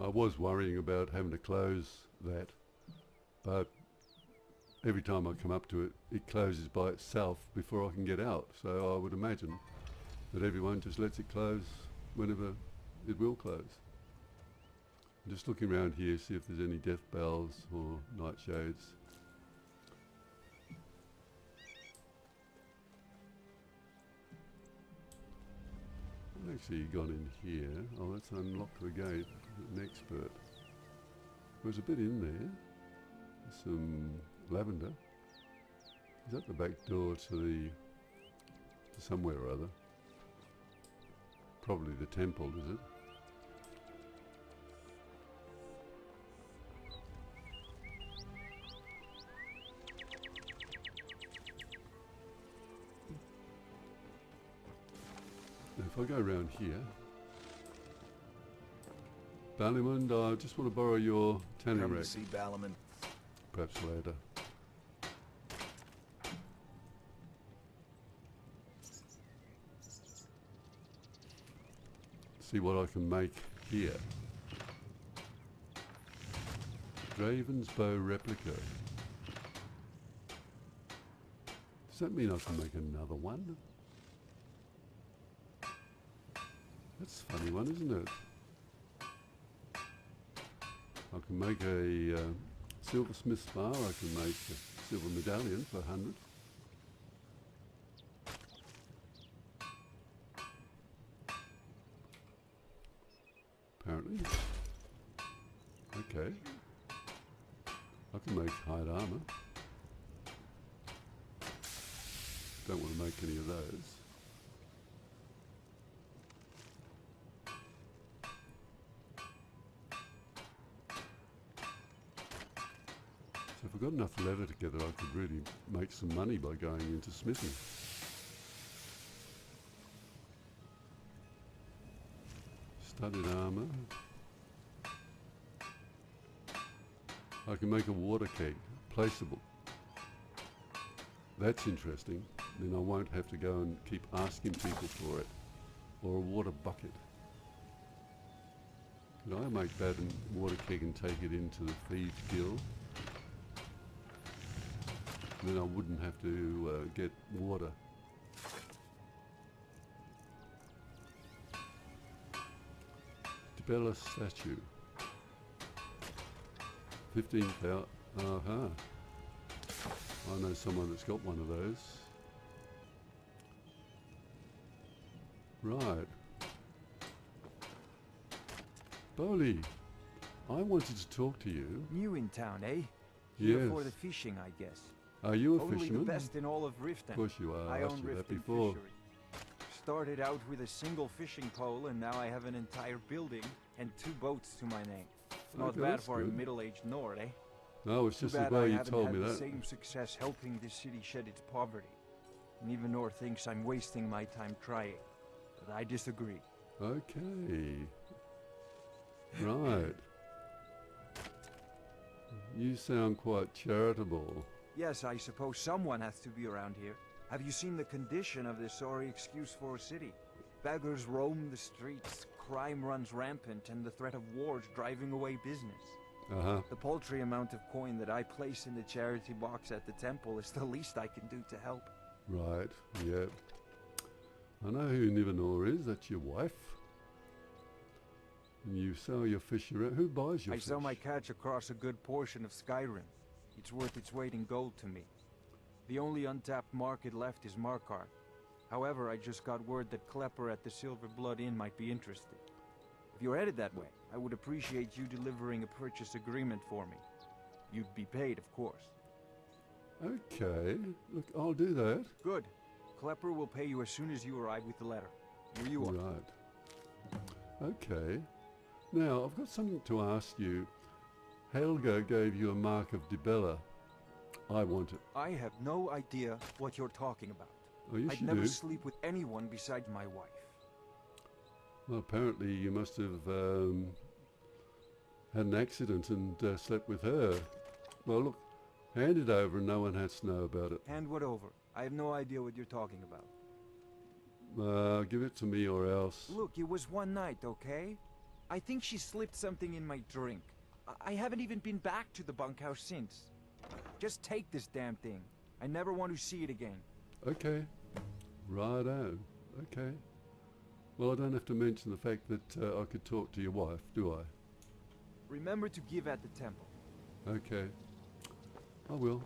I was worrying about having to close that, but every time I come up to it, it closes by itself before I can get out. So I would imagine that everyone just lets it close whenever it will close. I'm just looking around here, see if there's any death bells or nightshades. I've actually gone in here. Oh, let's unlock the gate. An expert. There's a bit in there. Some lavender. Is that the back door to somewhere or other? Probably the temple, is it? Now if I go around here, Ballymun, I just want to borrow your tanning Come rack. to see Ballymun. Perhaps later. See what I can make here. Draven's bow replica. Does that mean I can make another one? That's a funny one, isn't it? I can make a silversmith's bar, I can make a silver medallion for 100. Apparently. Okay. I can make hide armor. Don't want to make any of those. So if I got enough leather together, I could really make some money by going into smithing. Studded armor. I can make a water keg, placeable. That's interesting. Then I won't have to go and keep asking people for it. Or a water bucket. Could I make that in water keg and take it into the Thieves Guild? Then I wouldn't have to get water. Dibella statue. 15,000. Uh-huh. I know someone that's got one of those. Right. Bowley, I wanted to talk to you. New in town, eh? Here Yes. for the fishing, I guess. Are you a Only fisherman? the best in all of Riften. Of course you are. I asked own you that Riften before. Fishery. Started out with a single fishing pole, and now I have an entire building and 2 boats to my name. Not Okay, bad that's for a good. middle-aged Nord, eh? No, it's Too just the bad way I you haven't told had me the that. same success helping this city shed its poverty. And even Nord thinks I'm wasting my time trying. But I disagree. Okay. Right. You sound quite charitable. Yes, I suppose someone has to be around here. Have you seen the condition of this sorry excuse for a city? Beggars roam the streets, crime runs rampant, and the threat of wars driving away business. Uh-huh. The paltry amount of coin that I place in the charity box at the temple is the least I can do to help. Right, yeah. I know who Nivanor is, that's your wife. And you sell your fish around. Who buys your I fish? sell my catch across a good portion of Skyrim. It's worth its weight in gold to me. The only untapped market left is Markarth. However, I just got word that Klepper at the Silver Blood Inn might be interested. If you're headed that way, I would appreciate you delivering a purchase agreement for me. You'd be paid, of course. Okay, look, I'll do that. Good. Klepper will pay you as soon as you arrive with the letter. Here you are. Right. Okay. Now, I've got something to ask you. Helga gave you a mark of Dibella. I want it. I have no idea what you're talking about. Oh, yes, I'd you never do. sleep with anyone besides my wife. Well, apparently you must have had an accident and slept with her. Well, look, hand it over and no one has to know about it. Hand what over? I have no idea what you're talking about. Give it to me or else. Look, it was one night, okay? I think she slipped something in my drink. I haven't even been back to the bunkhouse since. Just take this damn thing. I never want to see it again. Okay. Righto. Okay. Well, I don't have to mention the fact that I could talk to your wife, do I? Remember to give at the temple. Okay. I will.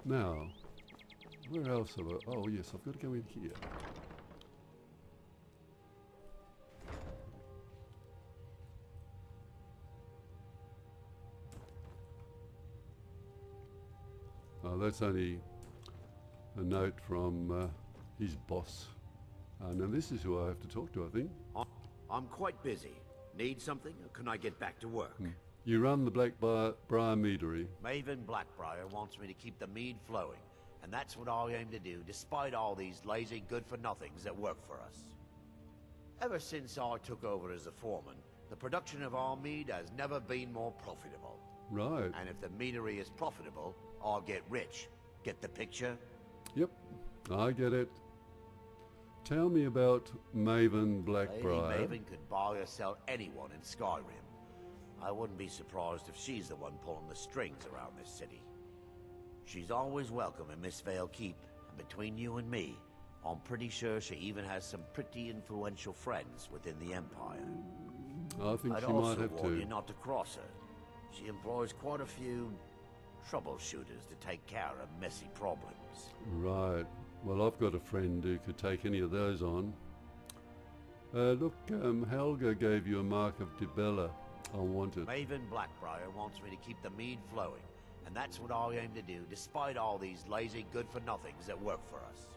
Now, where else have I... Oh, yes, I've got to go in here. Oh, that's only a note from his boss. Now this is who I have to talk to, I think. I'm quite busy. Need something, or can I get back to work? You run the Blackbriar Meadery. Maven Blackbriar wants me to keep the mead flowing, and that's what I aim to do, despite all these lazy good-for-nothings that work for us. Ever since I took over as a foreman, the production of our mead has never been more profitable. Right. And if the meadery is profitable, I'll get rich. Get the picture? Yep, I get it. Tell me about Maven Blackbriar. Lady Maven could buy or sell anyone in Skyrim. I wouldn't be surprised if she's the one pulling the strings around this city. She's always welcome in Mistveil Keep, and between you and me, I'm pretty sure she even has some pretty influential friends within the Empire. I think I'd she might also have warn to. you not to cross her. She employs quite a few troubleshooters to take care of messy problems. Right. Well, I've got a friend who could take any of those on. Look, Helga gave you a mark of Dibella. I want it. Maven Blackbriar wants me to keep the mead flowing, and that's what I aim to do, despite all these lazy good-for-nothings that work for us.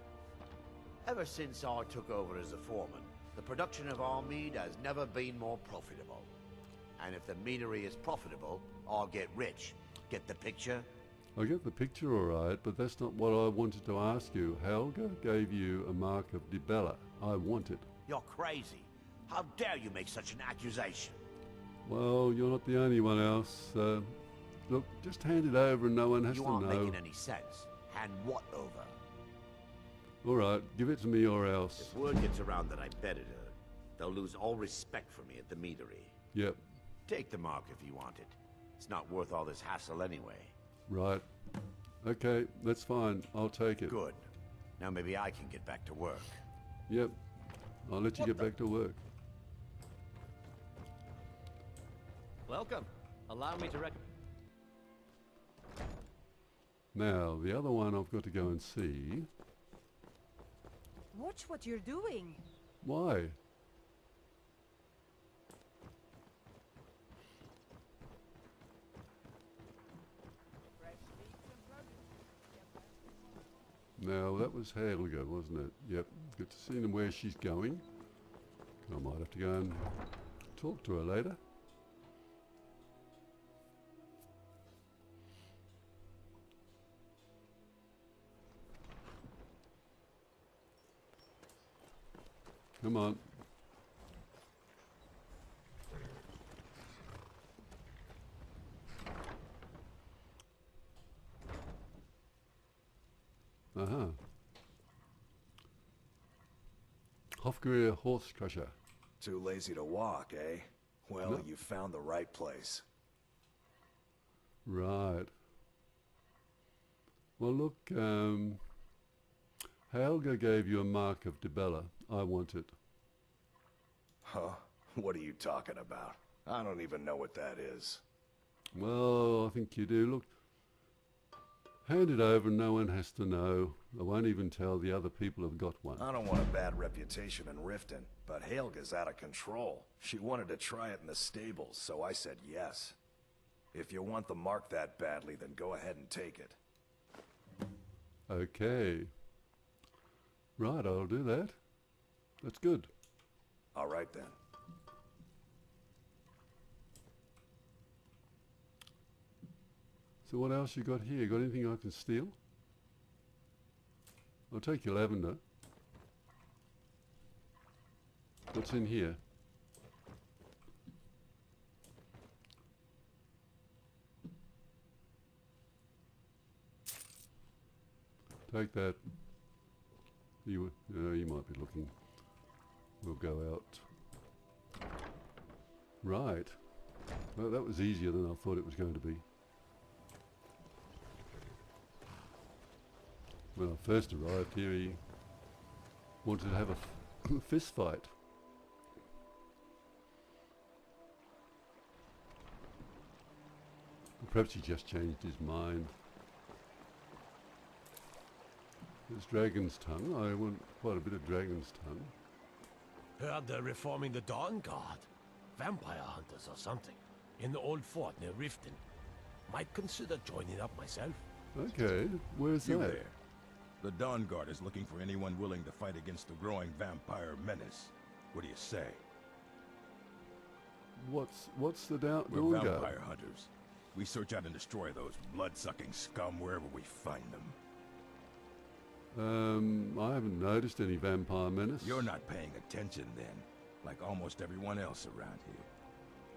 Ever since I took over as a foreman, the production of our mead has never been more profitable. And if the meadery is profitable, I'll get rich. Get the picture? I get the picture all right, but that's not what I wanted to ask you. Helga gave you a mark of Dibella. I want it. You're crazy. How dare you make such an accusation? Well, you're not the only one else. Look, just hand it over and no one has You to aren't know. making any sense. Hand what over? All right, give it to me or else. If word gets around that I betted her, they'll lose all respect for me at the meadery. Yep, Take the mark if you want it. It's not worth all this hassle anyway. right. Okay, that's fine. I'll take it. Good. Now maybe I can get back to work. Yep, I'll let you get back to work. Welcome. Allow me to Now, the other one I've got to go and see. Watch what you're doing. Why? Now, that was Helga, wasn't it? Yep, good to see where she's going. I might have to go and talk to her later. Come on. Uh-huh. Hofgreer Horse Crusher. Too lazy to walk, eh? Well, No. you found the right place. Right. Well, look, Helga gave you a mark of Dibella. I want it. Huh? What are you talking about? I don't even know what that is. Well, I think you do. Look, hand it over and no one has to know. I won't even tell the other people have got one. I don't want a bad reputation in Riften, but Helga's out of control. She wanted to try it in the stables, so I said yes. If you want the mark that badly, then go ahead and take it. Okay. Right, I'll do that. That's good. All right then. So what else you got here? Got anything I can steal? I'll take your lavender. What's in here? Take that. You might be looking. We'll go out. Right. Well, that was easier than I thought it was going to be. When I first arrived here, he wanted to have a fist fight. Perhaps he just changed his mind. There's Dragon's Tongue. I want quite a bit of Dragon's Tongue. Heard they're reforming the Dawnguard. Vampire hunters or something. In the old fort near Riften. Might consider joining up myself. Okay, where's You that? there. The Dawnguard is looking for anyone willing to fight against the growing vampire menace. What do you say? What's the We're Dawnguard? vampire hunters. We search out and destroy those blood-sucking scum wherever we find them. I haven't noticed any vampire menace. You're not paying attention then, like almost everyone else around here.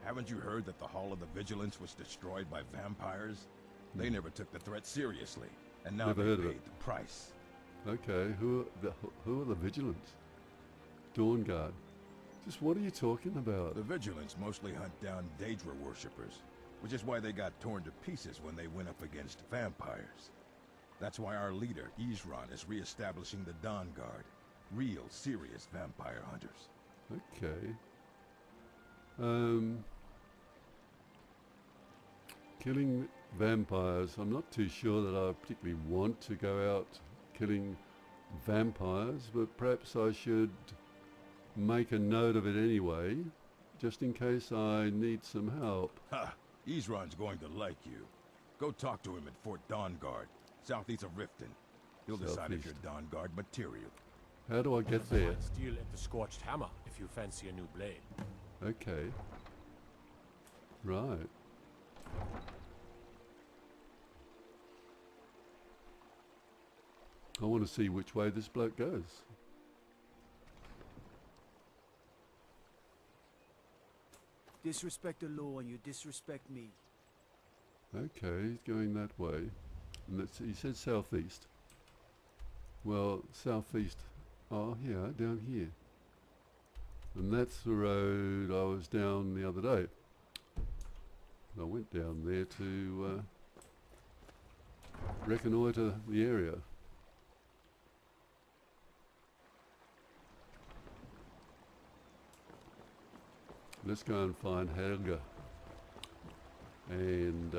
Haven't you heard that the Hall of the Vigilance was destroyed by vampires? They never took the threat seriously, and now Never they heard of paid it. the price. Okay, who are the Vigilants? Dawnguard. Just what are you talking about? The Vigilance mostly hunt down Daedra worshippers, which is why they got torn to pieces when they went up against vampires. That's why our leader, Isran, is re-establishing the Dawnguard. Real, serious vampire hunters. Okay. Killing vampires. I'm not too sure that I particularly want to go out killing vampires, but perhaps I should make a note of it anyway, just in case I need some help. Ha! Isran's going to like you. Go talk to him at Fort Dawnguard, southeast of Riften. He'll decide if you're Southeast. Dawnguard material. How do I get there? Might steal at the Scorched Hammer if you fancy a new blade. Okay. Right. I want to see which way this bloke goes. Disrespect the law and you disrespect me. Okay, he's going that way. And he said southeast. Well, southeast. Oh, yeah, down here. And that's the road I was down the other day. I went down there to reconnoitre the area. Let's go and find Helga and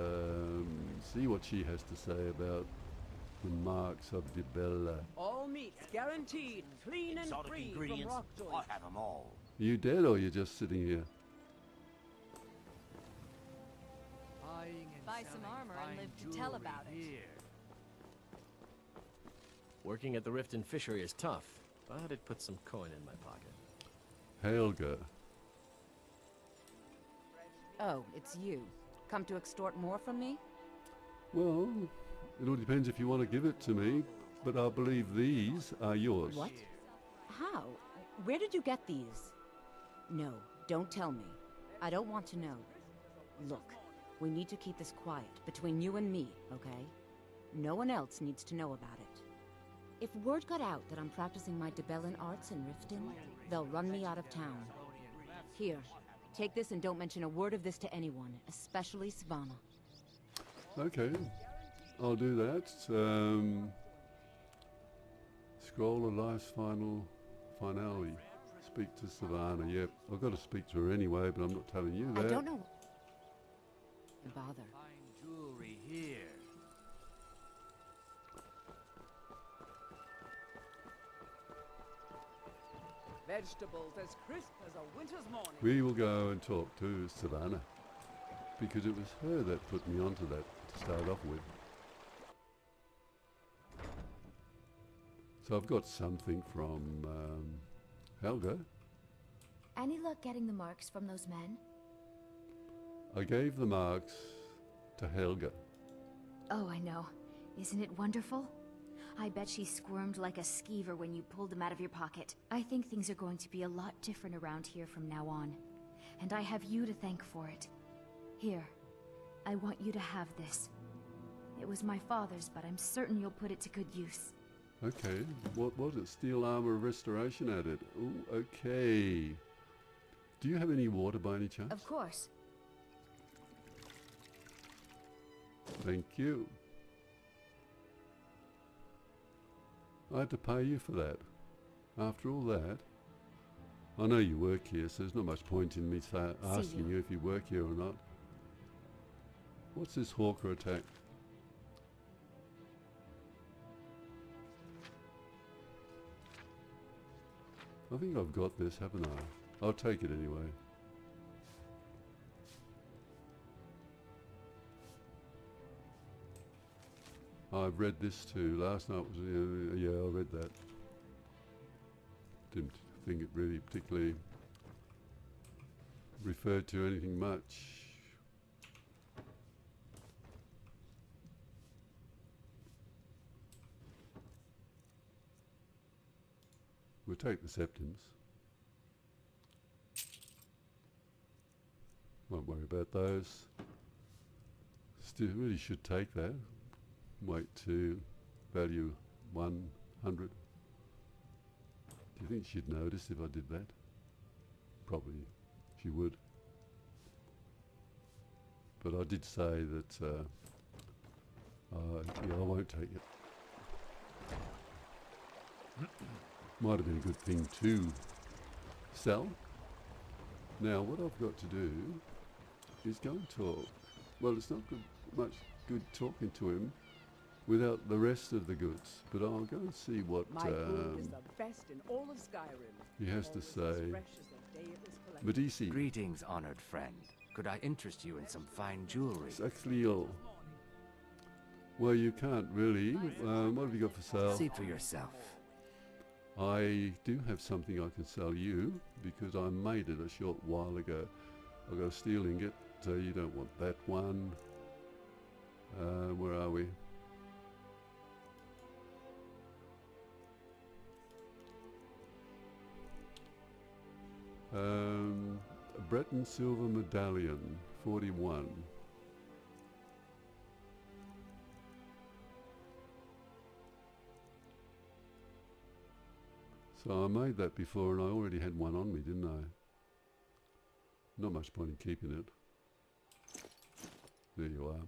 see what she has to say about the marks of Dibella. All meats guaranteed, clean and Exotic free from ingredients, rock I toys. have them all. Are you dead or are you just sitting here? Buy some armor and live to tell about it. Working at the Riften fishery is tough, but it puts some coin in my pocket. Helga. Oh, it's you. Come to extort more from me? Well, it all depends if you want to give it to me, but I believe these are yours. What? How? Where did you get these? No, don't tell me. I don't want to know. Look, we need to keep this quiet, between you and me, okay? No one else needs to know about it. If word got out that I'm practicing my Dibellan arts in Riften, they'll run me out of town. Here, take this and don't mention a word of this to anyone, especially Savannah. Okay, I'll do that. Scroll of Life's finale. Speak to Savannah. Yep, I've got to speak to her anyway, but I'm not telling you that. I don't know. Bother. Fine jewelry here. Vegetables as crisp as a winter's morning. We will go and talk to Savannah, because it was her that put me onto that to start off with. So I've got something from Helga. Any luck getting the marks from those men? I gave the marks to Helga. Oh, I know. Isn't it wonderful? I bet she squirmed like a skeever when you pulled them out of your pocket. I think things are going to be a lot different around here from now on. And I have you to thank for it. Here, I want you to have this. It was my father's, but I'm certain you'll put it to good use. Okay, what was it? Steel armor restoration added. Ooh, okay. Do you have any water by any chance? Of course. Thank you. I had to pay you for that. After all that, I know you work here, so there's not much point in me asking you if you work here or not. What's this hawker attack? I think I've got this, haven't I? I'll take it anyway. I've read this too. Last night was, yeah, I read that. Didn't think it really particularly referred to anything much. We'll take the septums. Won't worry about those. Still really should take that. Wait to value 100. Do you think she'd notice if I did that? Probably she would. But I did say that yeah, I won't take it. Might have been a good thing to sell. Now what I've got to do is go and talk. Well, it's not much good talking to him without the rest of the goods, but I'll go and see what My food is the best in all of Skyrim. he has to Always as say. fresh as the day it was collected. Medici, Greetings, honored friend. Could I interest you in some fine jewelry? A'Qua-Gill. Well, you can't really. What have you got for sale? See for yourself. I do have something I can sell you because I made it a short while ago. I've got a steel ingot, so you don't want that one. Where are we? A Breton silver medallion, 41. So I made that before and I already had one on me, didn't I? Not much point in keeping it. There you are.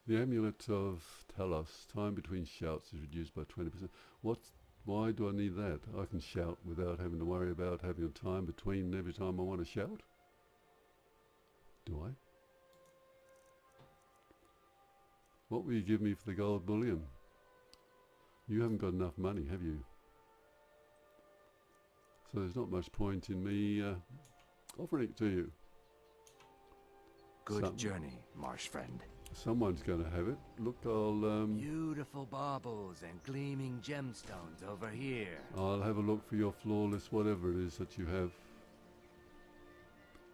The amulet of Talos, time between shouts is reduced by 20%. Why do I need that? I can shout without having to worry about having a time between every time I want to shout. Do I? What will you give me for the gold bullion? You haven't got enough money, have you? So there's not much point in me offering it to you. Good journey, marsh friend. Someone's going to have it. Look, I'll Beautiful baubles and gleaming gemstones over here. I'll have a look for your flawless whatever it is that you have.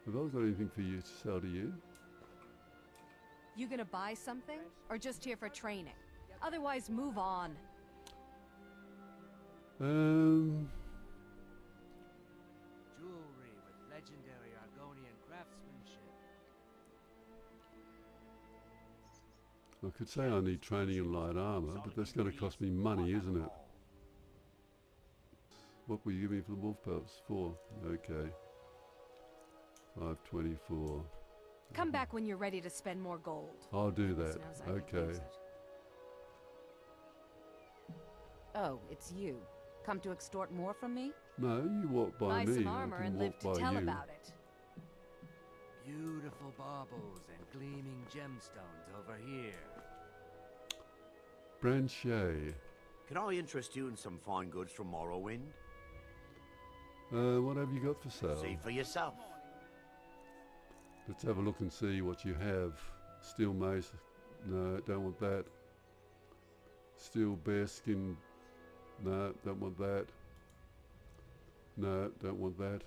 Have I got anything for you to sell to you? You gonna buy something? Or just here for training? Otherwise, move on. Jewelry with legendary Argonian craftsmanship. I could say I need training in light armor, but that's going to cost me money, isn't it? What will you give me for the wolf pelts? 4. Okay. 524. Come back when you're ready to spend more gold. I'll do that. Sounds like I can Okay. use it. Oh, it's you. Come to extort more from me? No, you walk by Buy me. some I armor can and walk live to by tell you. about it. Beautiful baubles and gleaming gemstones over here. Branchet. Can I interest you in some fine goods from Morrowind? What have you got for sale? See for yourself. Let's have a look and see what you have. Steel mace. No, don't want that. Steel bearskin. No, don't want that. No, don't want that.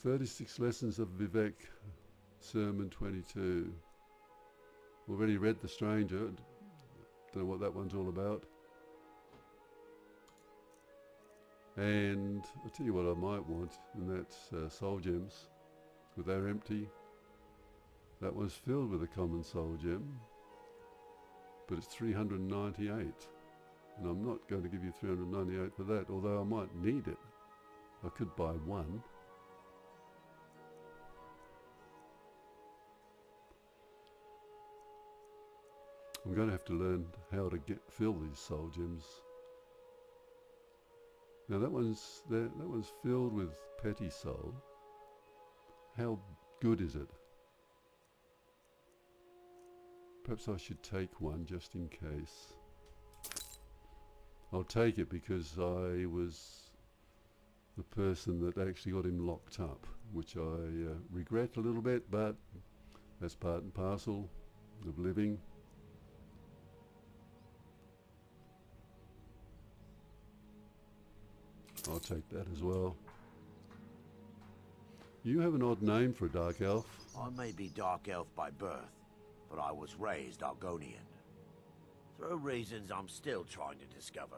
36 Lessons of Vivek, Sermon 22. Already read The Stranger. Don't know what that one's all about. And I'll tell you what I might want, and that's soul gems. But they're empty. That one's filled with a common soul gem. But it's 398. And I'm not going to give you 398 for that, although I might need it. I could buy one. I'm going to have to learn how to fill these soul gems. Now that one's filled with petty soul. How good is it? Perhaps I should take one just in case. I'll take it because I was the person that actually got him locked up, which I regret a little bit, but that's part and parcel of living. I'll take that as well. You have an odd name for a dark elf. I may be dark elf by birth, but I was raised Argonian. Through reasons I'm still trying to discover,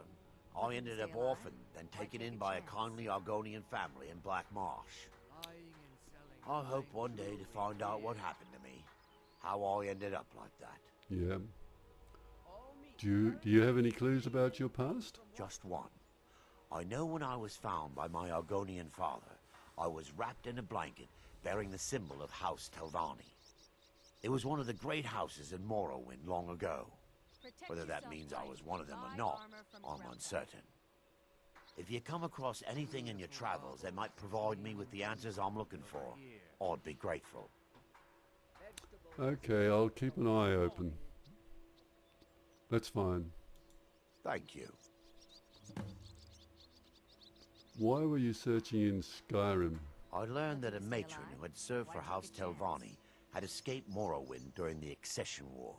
I ended up orphaned, then taken in by a kindly Argonian family in Black Marsh. I hope one day to find out what happened to me, how I ended up like that. Yeah. Do you have any clues about your past? Just one. I know when I was found by my Argonian father, I was wrapped in a blanket bearing the symbol of House Telvanni. It was one of the great houses in Morrowind long ago. Whether that means I was one of them or not, I'm uncertain. If you come across anything in your travels that might provide me with the answers I'm looking for, I'd be grateful. Okay, I'll keep an eye open. That's fine. Thank you. Why were you searching in Skyrim? I learned that a matron who had served for House Telvanni had escaped Morrowind during the Accession War.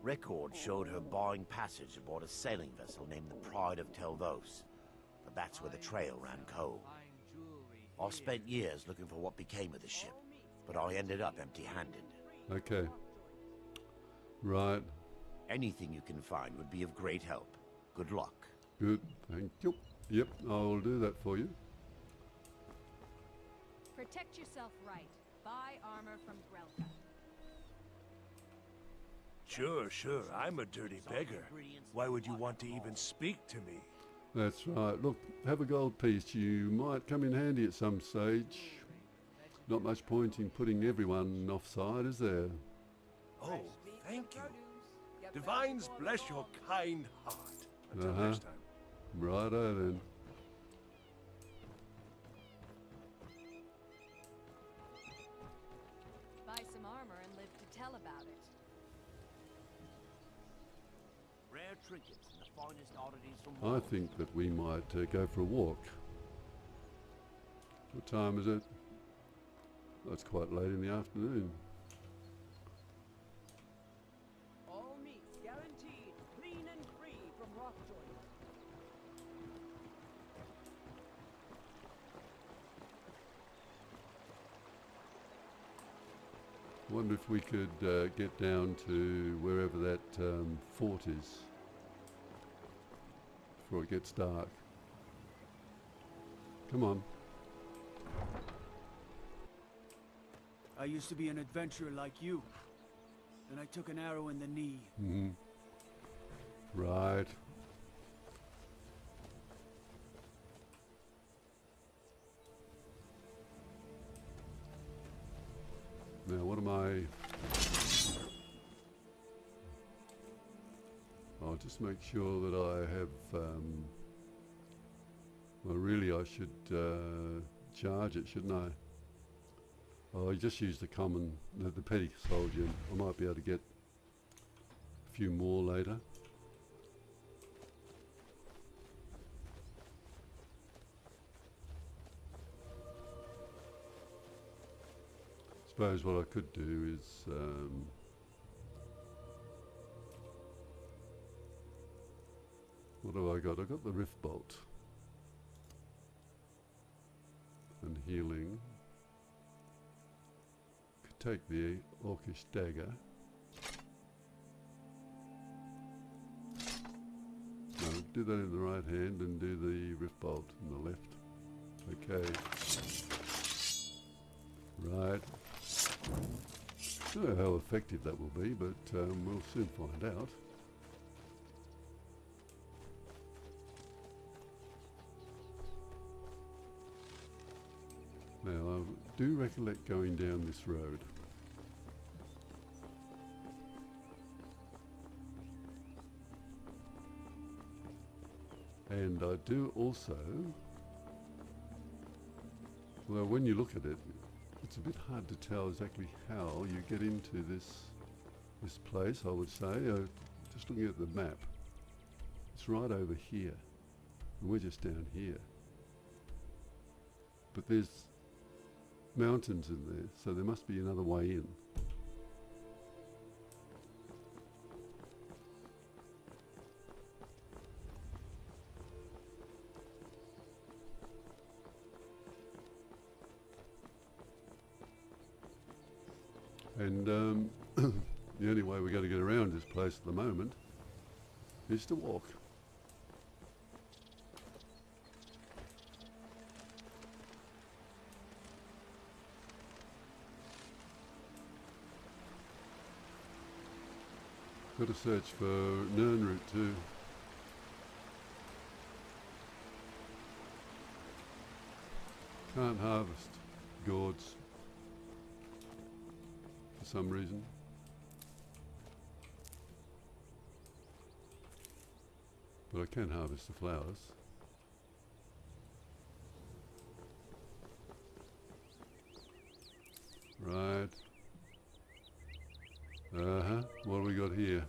Records showed her buying passage aboard a sailing vessel named the Pride of Telvos, but that's where the trail ran cold. I spent years looking for what became of the ship, but I ended up empty-handed. Okay. Right. Anything you can find would be of great help. Good luck. Good, thank you. Yep, I'll do that for you. Protect yourself right. Buy armor from Grelka. Sure, I'm a dirty beggar. Why would you want to even speak to me? That's right. Look, have a gold piece. You might come in handy at some stage. Not much point in putting everyone offside, is there? Oh, thank you. Divines bless your kind heart. Until next time. Righto then. Buy some armor and live to tell about it. Rare trinkets and the finest oddities from I think that we might go for a walk. What time is it? Oh, it's quite late in the afternoon. All meats guaranteed, clean and free from Rockjoy. I wonder if we could get down to wherever that fort is before it gets dark. Come on. I used to be an adventurer like you. Then I took an arrow in the knee. Mm-hmm. Right. Now, what am I... I'll just make sure that I have... well, really, I should charge it, shouldn't I? Oh, I just use the common, the petty soul gem. I might be able to get a few more later. Suppose what I could do is what have I got? I've got the Rift Bolt and healing. Could take the Orcish Dagger. No, do that in the right hand and do the Rift Bolt in the left. Okay. Right. I don't know how effective that will be, but we'll soon find out. Now, I do recollect going down this road. And I do also, well, when you look at it, it's a bit hard to tell exactly how you get into this place, I would say. Just looking at the map, it's right over here, and we're just down here. But there's mountains in there, so there must be another way in. And the only way we're going to get around this place at the moment is to walk. Got to search for Nern route too. Can't harvest gourds for some reason. But I can harvest the flowers. Right. What do we got here?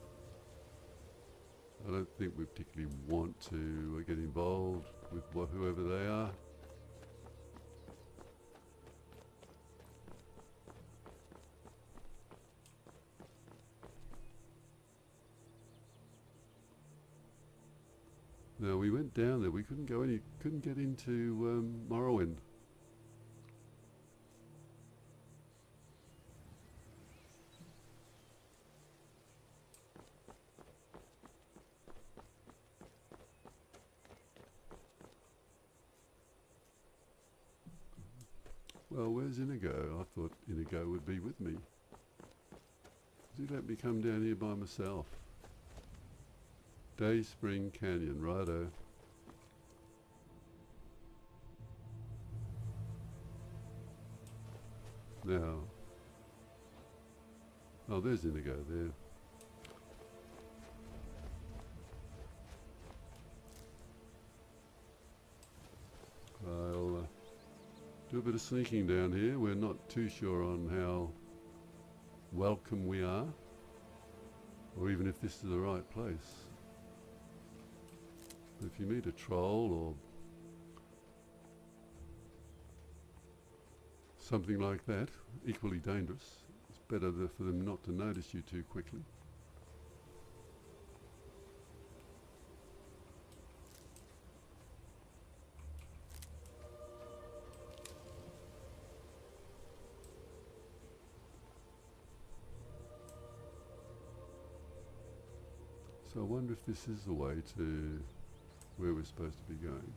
I don't think we particularly want to get involved with whoever they are. No, we went down there. We couldn't get into Morrowind. Well, where's Inigo? I thought Inigo would be with me. Does he let me come down here by myself? Day Spring Canyon, righto. Now, oh, there's Inigo there. I'll do a bit of sneaking down here. We're not too sure on how welcome we are, or even if this is the right place. If you meet a troll or something like that, equally dangerous, it's better for them not to notice you too quickly. So I wonder if this is the way to where we're supposed to be going.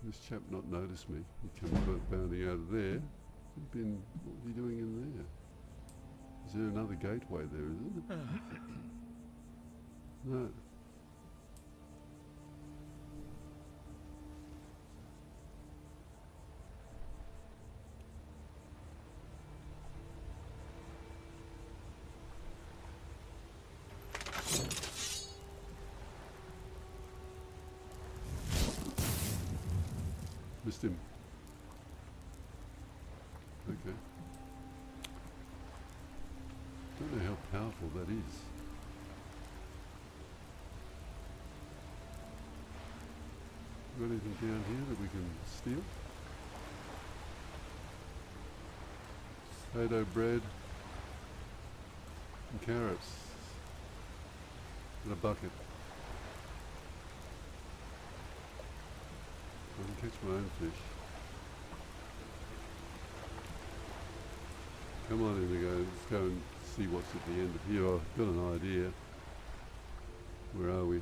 This chap not noticed me. He came bounding out of there. He'd been, what was he doing in there? Is there another gateway there, isn't there? No. Missed him. Okay. Don't know how powerful that is. Got anything down here that we can steal? Potato bread and carrots in a bucket. I can catch my own fish. Come on, Inigo, let's go and see what's at the end of here. I've got an idea. Where are we?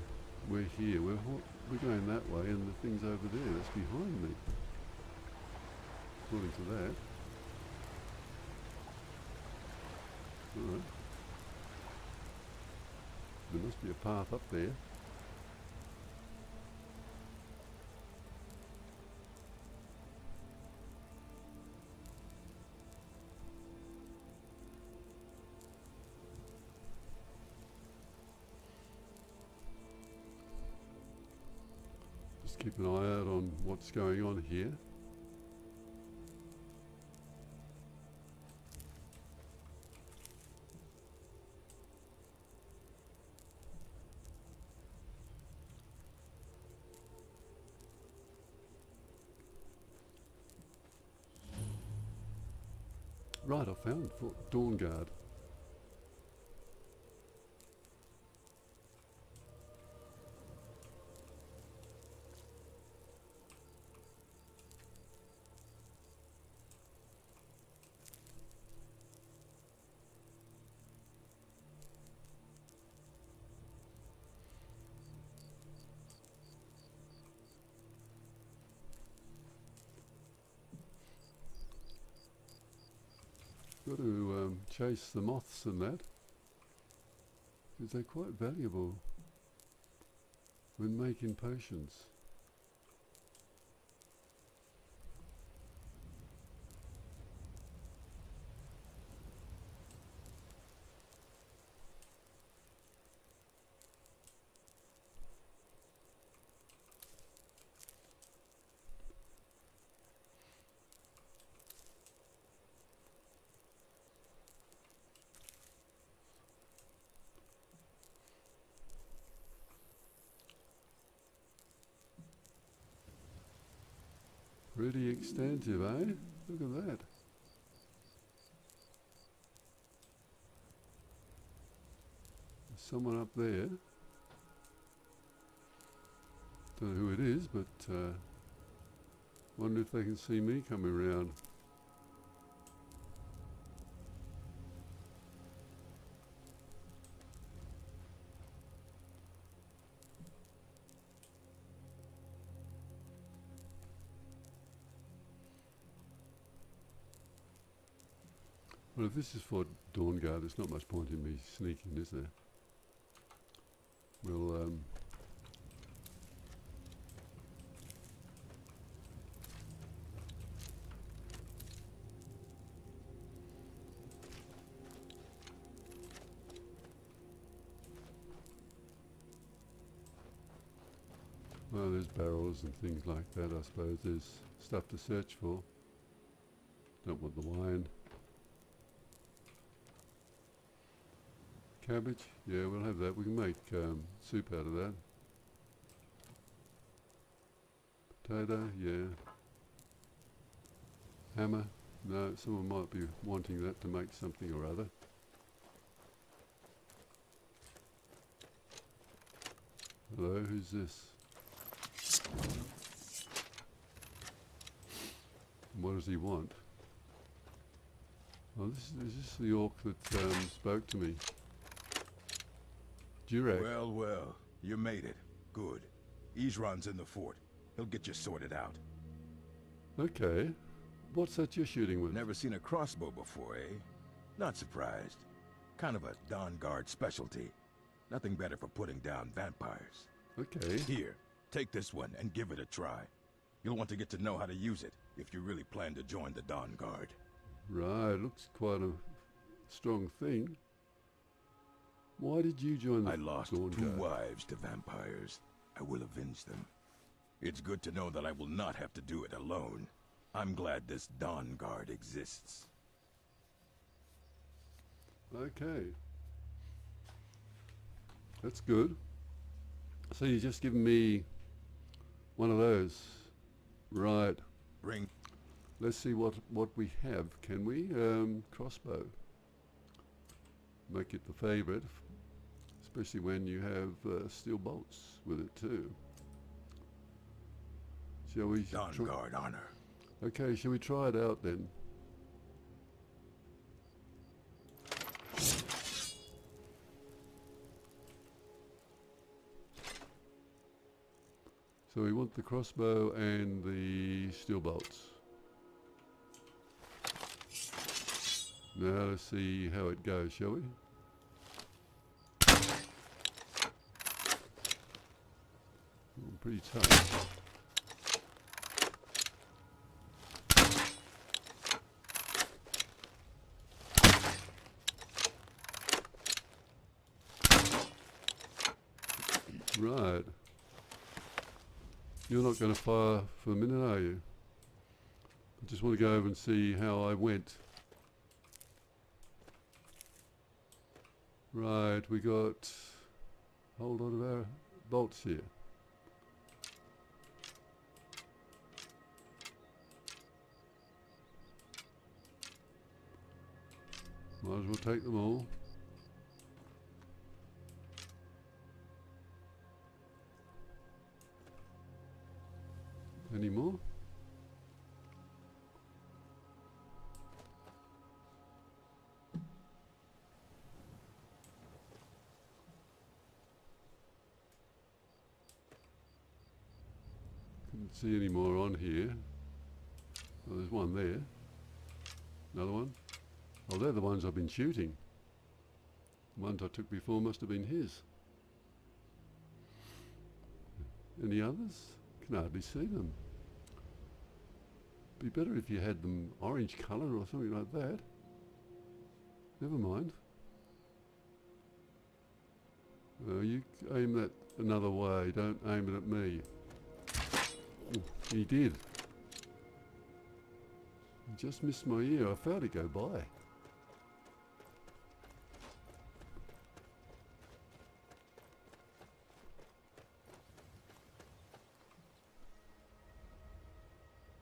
We're here. We're going that way, and the thing's over there. That's behind me. According to that. Alright. There must be a path up there. Just keep an eye out on what's going on here. Right, I found Dawnguard. Got to chase the moths and that, because they're quite valuable when making potions. Pretty extensive, eh? Look at that. There's someone up there. Don't know who it is, but wonder if they can see me coming around. Well, if this is for Dawnguard, there's not much point in me sneaking, is there? Well, well, there's barrels and things like that, I suppose. There's stuff to search for. Don't want the wine. Cabbage? Yeah, we'll have that. We can make soup out of that. Potato? Yeah. Hammer? No, someone might be wanting that to make something or other. Hello, who's this? And what does he want? Oh, is this the orc that spoke to me? Durek. Well, well, you made it. Good. Izran's in the fort. He'll get you sorted out. Okay. What's that you're shooting with? Never seen a crossbow before, eh? Not surprised. Kind of a Dawnguard specialty. Nothing better for putting down vampires. Okay. Here, take this one and give it a try. You'll want to get to know how to use it if you really plan to join the Dawnguard. Right, looks quite a strong thing. Why did you join the I lost Dawnguard? 2 wives to vampires. I will avenge them. It's good to know that I will not have to do it alone. I'm glad this Dawnguard exists. Okay. That's good. So you just given me one of those. Right. Bring. Let's see what we have, can we? Crossbow. Make it the favourite, especially when you have steel bolts with it too. Shall we? Dawnguard honor. Okay, shall we try it out then? So we want the crossbow and the steel bolts. Now let's see how it goes, shall we? Pretty tough. Right. You're not going to fire for a minute, are you? I just want to go over and see how I went. Right, we got a whole lot of our bolts here. Might as well take them all. Any more? Couldn't see any more on here. Oh, there's one there. Another one. Oh, they're the ones I've been shooting. The ones I took before must have been his. Any others? Can hardly see them. Be better if you had them orange colour or something like that. Never mind. You aim that another way. Don't aim it at me. Oh, he did. He just missed my ear. I felt it go by.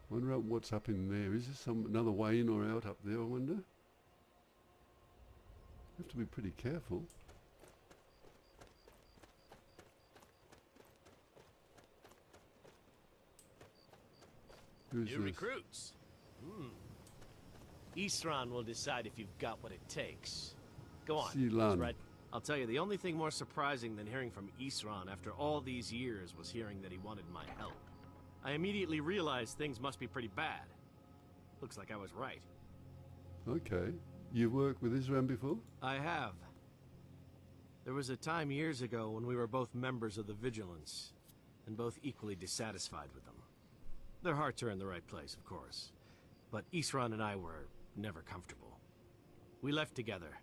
Wonder what's up in there. Is there another way in or out up there, I wonder? Have to be pretty careful. Who's New this? recruits. Isran will decide if you've got what it takes. Go on. Silan. Right. I'll tell you, the only thing more surprising than hearing from Isran after all these years was hearing that he wanted my help. I immediately realized things must be pretty bad. Looks like I was right. Okay. You've worked with Isran before? I have. There was a time years ago when we were both members of the Vigilance, and both equally dissatisfied with them. Their hearts are in the right place, of course, but Isran and I were never comfortable. We left together,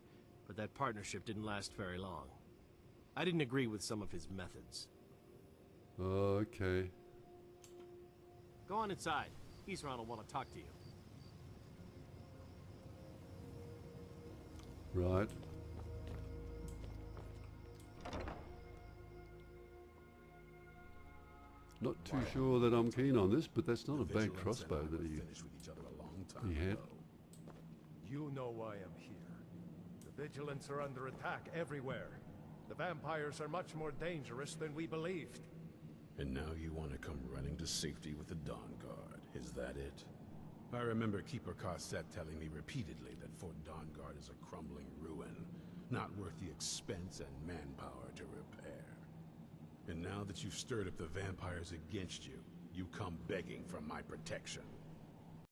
but that partnership didn't last very long. I didn't agree with some of his methods. Okay. Go on inside. Isran will want to talk to you. Right. Not too sure that I'm keen on this, but that's not a bad crossbow that he had. You know why I'm here. The Vigilants are under attack everywhere. The vampires are much more dangerous than we believed. And now you want to come running to safety with the Dawnguard, is that it? I remember Keeper Carset telling me repeatedly that Fort Dawnguard is a crumbling ruin, not worth the expense and manpower to repair. And now that you've stirred up the vampires against you, you come begging for my protection.